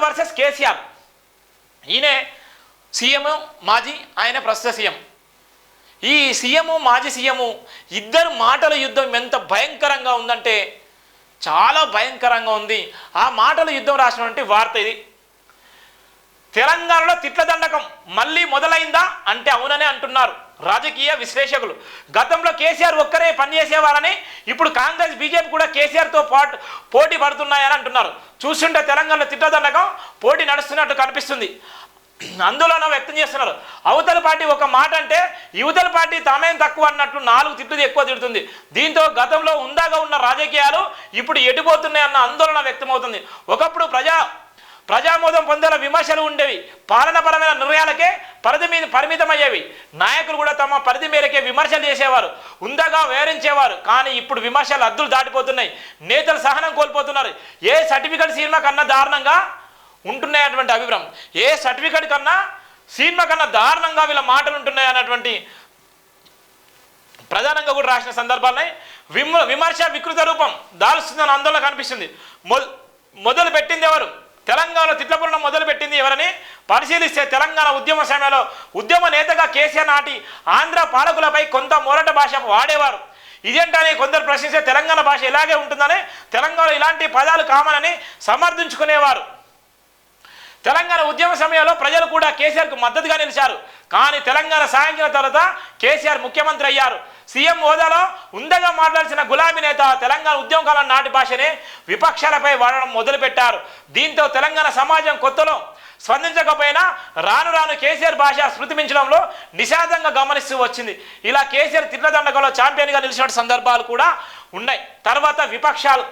Versus KCR. ఈయనే CM, మాజీ, ఆయన ప్రస్తుత సీఎం. ఈ సీఎం, మాజీ సీఎం ఇద్దరు మాటల యుద్ధం ఎంత భయంకరంగా ఉందంటే చాలా భయంకరంగా ఉంది. ఆ మాటల యుద్ధం రాసినటువంటి వార్త ఇది. తెలంగాణలో తిట్ల దండకం మళ్ళీ మొదలైందా అంటే అవుననే అంటున్నారు రాజకీయ విశ్లేషకులు. గతంలో కేసీఆర్ ఒక్కరే పనిచేసేవారని ఇప్పుడు కాంగ్రెస్, బీజేపీ కూడా కేసీఆర్తో పోటీ పడుతున్నాయని అంటున్నారు. చూస్తుంటే తెలంగాణలో తిట్ల దండకం పోటీ నడుస్తున్నట్టు కనిపిస్తుంది. ఆందోళన వ్యక్తం చేస్తున్నారు. అవతల పార్టీ ఒక మాట అంటే యువతల పార్టీ తామేం తక్కువ అన్నట్లు 4 తిట్లు ఎక్కువ తిడుతుంది. దీంతో గతంలో ఉందాగా ఉన్న రాజకీయాలు ఇప్పుడు ఎటుపోతున్నాయన్న ఆందోళన వ్యక్తమవుతుంది. ఒకప్పుడు ప్రజామోదం పొందేలా విమర్శలు ఉండేవి. పాలనపరమైన నిర్ణయాలకే పరిమితమయ్యేవి. నాయకులు కూడా తమ పరిధి మేరకే విమర్శలు చేసేవారు, ఉందగా వివరించేవారు. కానీ ఇప్పుడు విమర్శలు హద్దులు దాటిపోతున్నాయి. నేతలు సహనం కోల్పోతున్నారు. ఏ సర్టిఫికెట్ సినిమా కన్నా దారుణంగా ఉంటున్నాయన్నటువంటి అభిప్రాయం. ఏ సర్టిఫికెట్ కన్నా సినిమా కన్నా దారుణంగా వీళ్ళ మాటలు ఉంటున్నాయి అన్నటువంటి ప్రధానంగా కూడా రాసిన సందర్భాలున్నాయి. విమర్శ వికృత రూపం దాల్స్తుందని ఆందోళన కనిపిస్తుంది. మొదలు పెట్టింది ఎవరు? తెలంగాణలో తిట్లపురం మొదలు పెట్టింది ఎవరని పరిశీలిస్తే తెలంగాణ ఉద్యమ సమయంలో ఉద్యమ నేతగా కేసీఆర్ నాటి ఆంధ్ర పాలకులపై కొంత మొరట భాష వాడేవారు. ఇదేంటని కొందరు ప్రశ్నిస్తే తెలంగాణ భాష ఇలాగే ఉంటుందని, తెలంగాణలో ఇలాంటి పదాలు కామనని సమర్థించుకునేవారు. తెలంగాణ ఉద్యమ సమయంలో ప్రజలు కూడా కేసీఆర్కు మద్దతుగా నిలిచారు. కానీ తెలంగాణ సాయంత్రం తర్వాత కేసీఆర్ ముఖ్యమంత్రి అయ్యారు. సీఎం హోదాలో ఉందగా మాట్లాడాల్సిన గులాబీ నేత తెలంగాణ ఉద్యమకాలం నాటి భాషనే విపక్షాలపై వాడడం మొదలుపెట్టారు. దీంతో తెలంగాణ సమాజం కొత్తలో స్పందించకపోయినా రాను రాను కేసీఆర్ భాష శృతి మించడంలో నిషాదంగా గమనిస్తూ వచ్చింది. ఇలా కేసీఆర్ తిట్ల దండకంలో ఛాంపియన్గా నిలిచిన సందర్భాలు కూడా ఉన్నాయి. తర్వాత విపక్షాలు.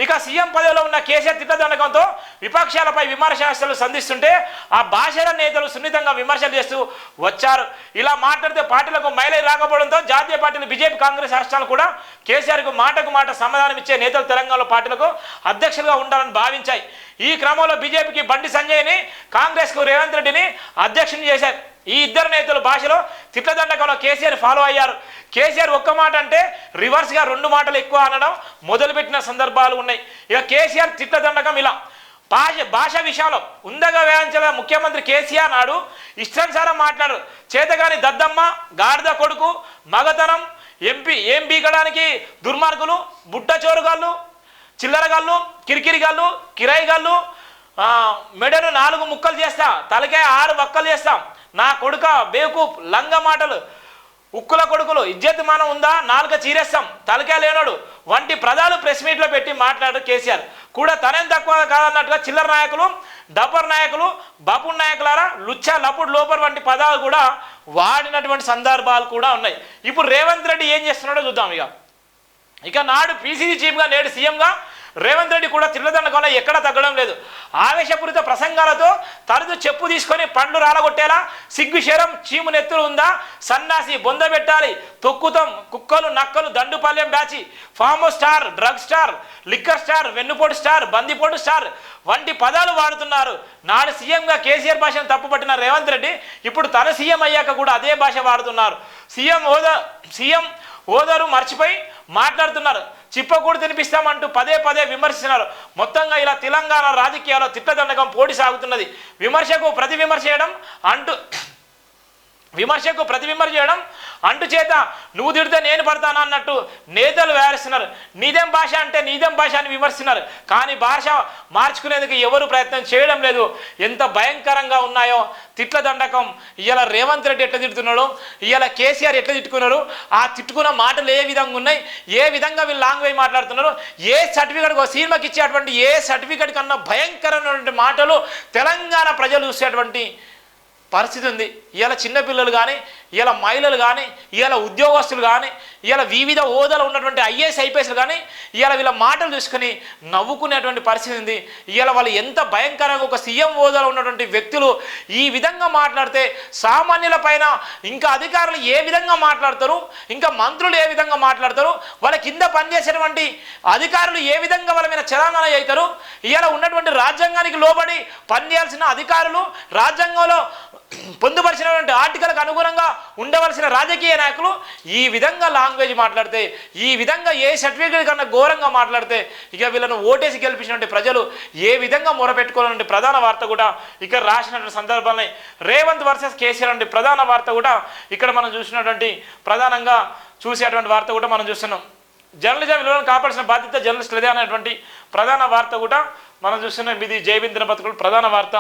ఇక సీఎం పదవిలో ఉన్న కేసీఆర్ తిట్ల దండకంతో విపక్షాలపై విమర్శలు సంధిస్తుంటే ఆ భాషల నేతలు సున్నితంగా విమర్శలు చేస్తూ వచ్చారు. ఇలా మాట్లాడితే పార్టీలకు మైలేజ్ రాకపోవడంతో జాతీయ పార్టీలు బీజేపీ, కాంగ్రెస్ రాష్ట్రాలు కూడా కేసీఆర్కు మాటకు మాట సమాధానం ఇచ్చే నేతలు తెలంగాణలో పార్టీలకు అధ్యక్షులుగా ఉండాలని భావించాయి. ఈ క్రమంలో బీజేపీకి బండి సంజయ్ని, కాంగ్రెస్కు రేవంత్ రెడ్డిని అధ్యక్షుని చేశారు. ఈ ఇద్దరు నేతలు భాషలో తిట్ల దండకంలో కేసీఆర్ ఫాలో అయ్యారు. కేసీఆర్ ఒక్క మాట అంటే రివర్స్గా 2 మాటలు ఎక్కువ అనడం మొదలుపెట్టిన సందర్భాలు ఉన్నాయి. ఇక కేసీఆర్ తిట్ల దండకం ఇలా భాష విషయంలో ఉందగా వేయించాల ముఖ్యమంత్రి కేసీఆర్ నాడు ఇష్టానుసారం మాట్లాడారు. చేతగాని దద్దమ్మ, గాడిద కొడుకు, మగతనం, ఏం బీకడానికి దుర్మార్గులు, బుట్ట చోరుగాళ్ళు, చిల్లరగాళ్ళు, కిరికిరిగాళ్ళు, కిరాయిగాళ్ళు, మెడను 4 ముక్కలు చేస్తా, తలకాయ 6 వక్కలు చేస్తాం, నా కొడుక బేవకూఫ్, లంగ మాటలు, ఉక్కుల కొడుకులు, ఇజ్జత్ మానం ఉందా, 4 చీరేస్తాం, తలకాయ లేనాడు వంటి పదాలు ప్రెస్ మీట్లో పెట్టి మాట్లాడారు కేసీఆర్. కూడా తనేం తక్కువ కాదన్నట్టుగా చిల్లర నాయకులు, డబ్బర్ నాయకులు, బాపు నాయకులారా, లుచ్చా, లపుడ్, లోపర్ వంటి పదాలు కూడా వాడినటువంటి సందర్భాలు కూడా ఉన్నాయి. ఇప్పుడు రేవంత్ రెడ్డి ఏం చేస్తున్నాడో చూద్దాం. ఇక నాడు పీసీసీ చీఫ్గా, నేడు సీఎంగా రేవంత్ రెడ్డి కూడా తిట్ల దండకంలో ఎక్కడా తగ్గడం లేదు. ఆవేశపూరిత ప్రసంగాలతో తరచు చెప్పు తీసుకొని పండ్లు రాలగొట్టేలా సిగ్గు శరం చీము నెత్తులు ఉందా, సన్నాసి బొంద పెట్టాలి, తొక్కుతాం, కుక్కలు నక్కలు, దండుపాలెం బ్యాచి, farm star, drug star, liquor star, వెన్నుపోటు స్టార్, బందిపోటు స్టార్ వంటి పదాలు వాడుతున్నారు. నాడు సీఎంగా కేసీఆర్ భాషను తప్పుపట్టిన రేవంత్ రెడ్డి ఇప్పుడు తన సీఎం అయ్యాక కూడా అదే భాష వాడుతున్నారు. సీఎం హోదారు మర్చిపోయి మాట్లాడుతున్నారు. చిప్పకూడు తినిపిస్తామంటూ పదే విమర్శిస్తున్నారు. మొత్తంగా ఇలా తెలంగాణ రాజకీయాల్లో తిట్ల దండకం పోటీ సాగుతున్నది. విమర్శకు ప్రతి విమర్శ చేయడం అంటు చేత నువ్వు తిడితే నేను పడతాను అన్నట్టు నేతలు వ్యవహరిస్తున్నారు. నీదేం భాష అంటే నీదేం భాష అని విమర్శిస్తున్నారు. కానీ భాష మార్చుకునేందుకు ఎవరు ప్రయత్నం చేయడం లేదు. ఎంత భయంకరంగా ఉన్నాయో తిట్ల దండకం. ఇవాళ రేవంత్ రెడ్డి ఎట్లా తిడుతున్నాడు, ఇవాళ కేసీఆర్ ఎట్లా తిట్టుకున్నారు, ఆ తిట్టుకున్న మాటలు ఏ విధంగా ఉన్నాయి, ఏ విధంగా వీళ్ళు లాంగ్వేజ్ మాట్లాడుతున్నారు, ఏ సర్టిఫికేట్ సినిమాకి ఇచ్చేటువంటి ఏ సర్టిఫికేట్ కన్నా భయంకరమైనటువంటి మాటలు తెలంగాణ ప్రజలు చూసేటువంటి పరిస్థితి ఉంది. ఇవాళ చిన్నపిల్లలు కానీ, ఇవాళ మహిళలు కానీ, ఇవాళ ఉద్యోగస్తులు కానీ, ఇవాళ వివిధ హోదాలో ఉన్నటువంటి ఐఏఎస్ ఐపీఎస్లు కానీ ఇవాళ వీళ్ళ మాటలు చూసుకొని నవ్వుకునేటువంటి పరిస్థితి ఉంది. ఇవాళ వాళ్ళు ఎంత భయంకరంగా ఒక సీఎం హోదాలో ఉన్నటువంటి వ్యక్తులు ఈ విధంగా మాట్లాడితే సామాన్యుల పైన ఇంకా అధికారులు ఏ విధంగా మాట్లాడతారు, ఇంకా మంత్రులు ఏ విధంగా మాట్లాడతారు, వాళ్ళ కింద పనిచేసేటువంటి అధికారులు ఏ విధంగా వాళ్ళ మీద చలామణి అవుతారు. ఇవాళ ఉన్నటువంటి రాజ్యాంగానికి లోబడి పనిచేయాల్సిన అధికారులు, రాజ్యాంగంలో పొందుపరిచినటువంటి ఆర్టికల్కి అనుగుణంగా ఉండవలసిన రాజకీయ నాయకులు ఈ విధంగా లాంగ్వేజ్ మాట్లాడితే, ఈ విధంగా ఏ సర్టిఫికేట్ కన్నా ఘోరంగా మాట్లాడితే ఇక వీళ్ళను ఓటేసి గెలిపించినటువంటి ప్రజలు ఏ విధంగా మొరపెట్టుకోవాలంటే ప్రధాన వార్త కూడా ఇక్కడ రాసినటువంటి సందర్భాలని రేవంత్ వర్సెస్ కేసీఆర్ అంటే ప్రధాన వార్త కూడా ఇక్కడ మనం చూసినటువంటి ప్రధానంగా చూసేటువంటి వార్త కూడా మనం చూస్తున్నాం. జర్నలిజం విలువలను కాపాడాల్సిన బాధ్యత జర్నలిస్టులదే అనేటువంటి ప్రధాన వార్త కూడా మనం చూస్తున్నాం. ఇది జై భీమ్ దినపత్రికలో ప్రధాన వార్త.